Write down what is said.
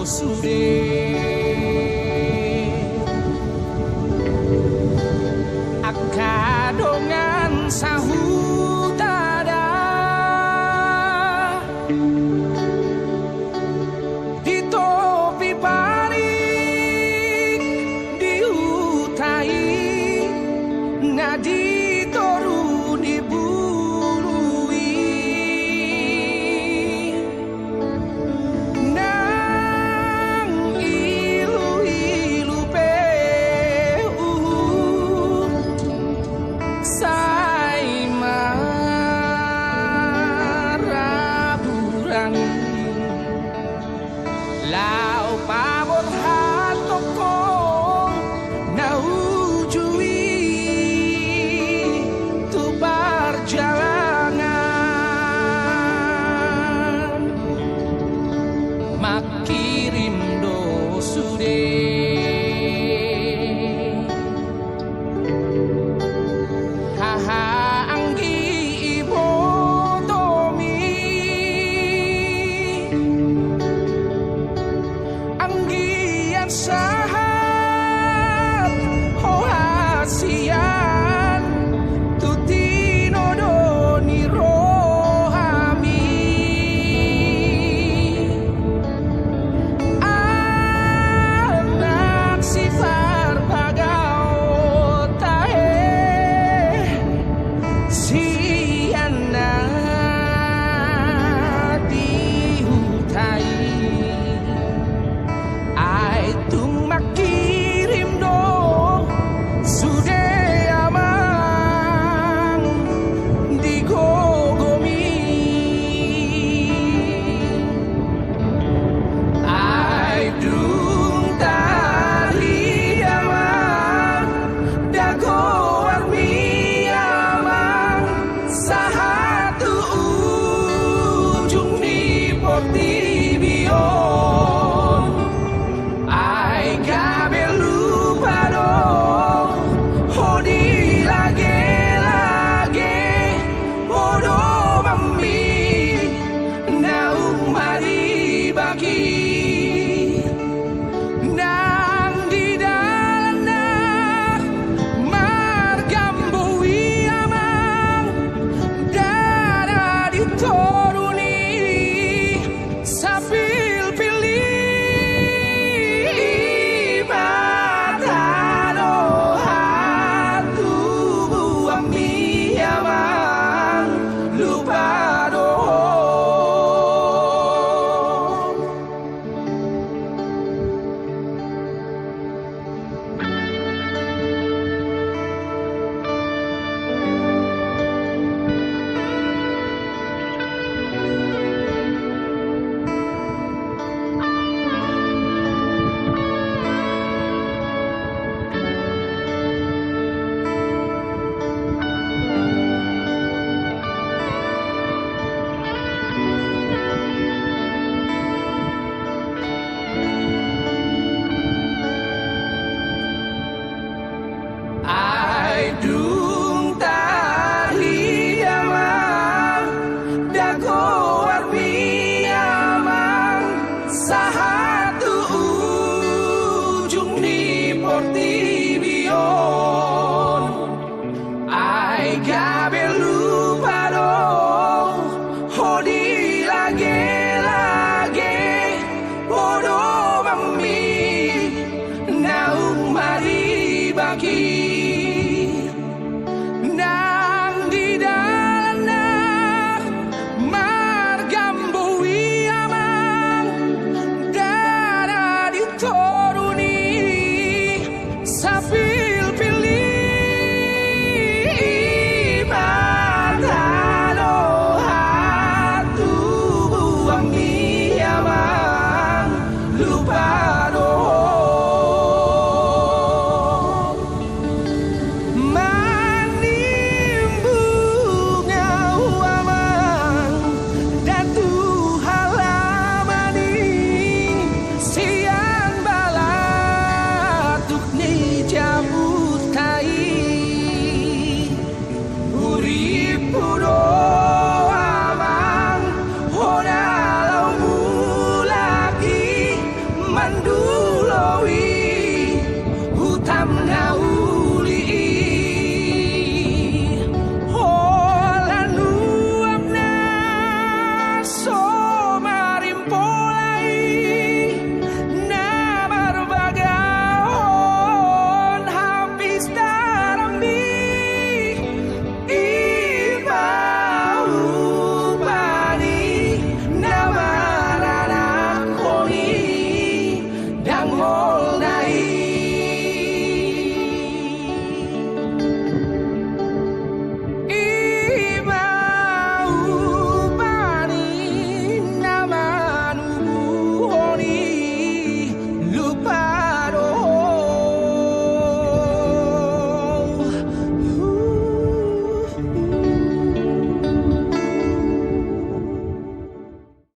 sude akadongan sahutada di topi paling diutai nadi toru dibului nang ilu-ilu peu sai maraburang lau pamor hatokong naujui tu perjalanan makirim do sude haha anggi ibotomi anggian sahat hohasian tutino doni rohami anak sifar pagao tae siana dihutai ai tung makirim do sude amang digogomi ai dung tali amang dago warmi amang sahatu ujung di portibion ai gabe lupa dong hodi lage bodo mami naung mari bagi nang di dana margambui amang dana ditoruni sapil pilih matano hatu buami amang lupa dong ai dung tali amang dago warmi amang sah